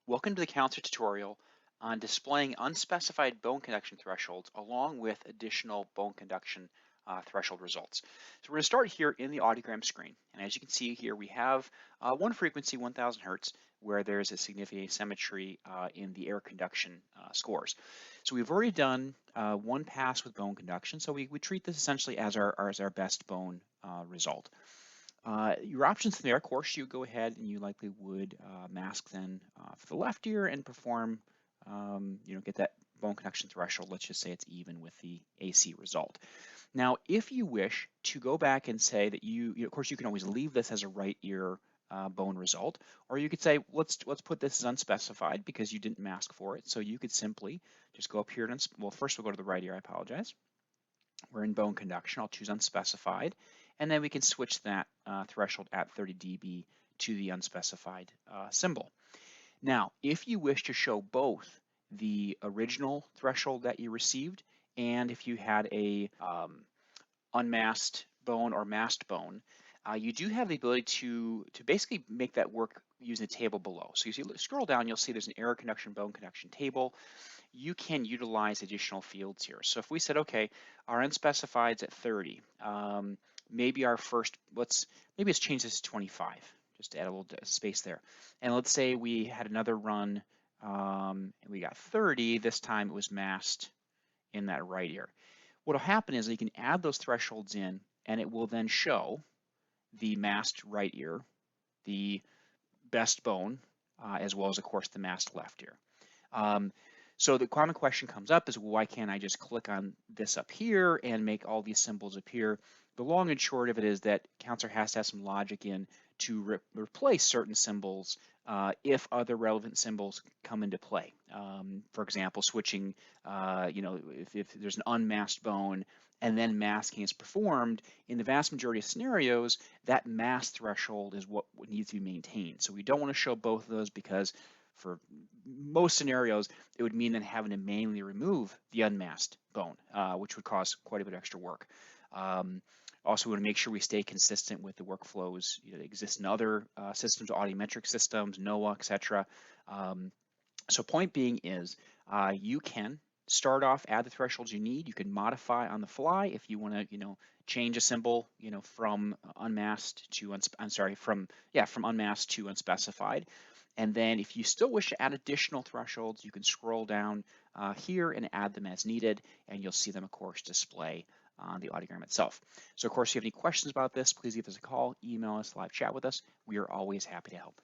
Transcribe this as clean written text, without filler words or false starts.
Welcome to the Counter tutorial on displaying unspecified bone conduction thresholds along with additional bone conduction threshold results. So we're going to start here in the audiogram screen. And as you can see here, we have one frequency, 1000 hertz, where there's a significant asymmetry in the air conduction scores. So we've already done one pass with bone conduction. So we treat this essentially as our best bone result. Your options there, of course, you go ahead and you likely would mask then for the left ear and perform, get that bone conduction threshold. Let's just say it's even with the AC result. Now, if you wish to go back and say that of course, you can always leave this as a right ear bone result, or you could say, let's put this as unspecified because you didn't mask for it. So you could simply just go up here and, well, first we'll go to the right ear, I apologize. We're in bone conduction, I'll choose unspecified, and then we can switch that threshold at 30 dB to the unspecified symbol. Now, if you wish to show both the original threshold that you received and if you had a unmasked bone or masked bone, you do have the ability to basically make that work using the table below. So you see, scroll down, you'll see there's an error conduction bone conduction table. You can utilize additional fields here. So if we said, okay, our unspecified is at 30, maybe our first, maybe let's change this to 25, just to add a little space there. And let's say we had another run, and we got 30, this time it was masked in that right ear. What'll happen is you can add those thresholds in, and it will then show the masked right ear, the best bone, as well as, of course, the masked left ear. So the common question comes up is, well, why can't I just click on this up here and make all these symbols appear? The long and short of it is that Counselor has to have some logic in to replace certain symbols if other relevant symbols come into play. For example, switching, if there's an unmasked bone and then masking is performed, in the vast majority of scenarios, that mask threshold is what needs to be maintained. So we don't want to show both of those because for most scenarios, it would mean then having to manually remove the unmasked bone, which would cause quite a bit of extra work. Also, we want to make sure we stay consistent with the workflows that exist in other systems, audiometric systems, NOAA, etc. So point being is you can start off, add the thresholds you need. You can modify on the fly if you want to, change a symbol, from unmasked to from unmasked to unspecified. And then if you still wish to add additional thresholds, you can scroll down here and add them as needed, and you'll see them, of course, display on the audiogram itself. So, of course, if you have any questions about this, please give us a call, email us, live chat with us. We are always happy to help.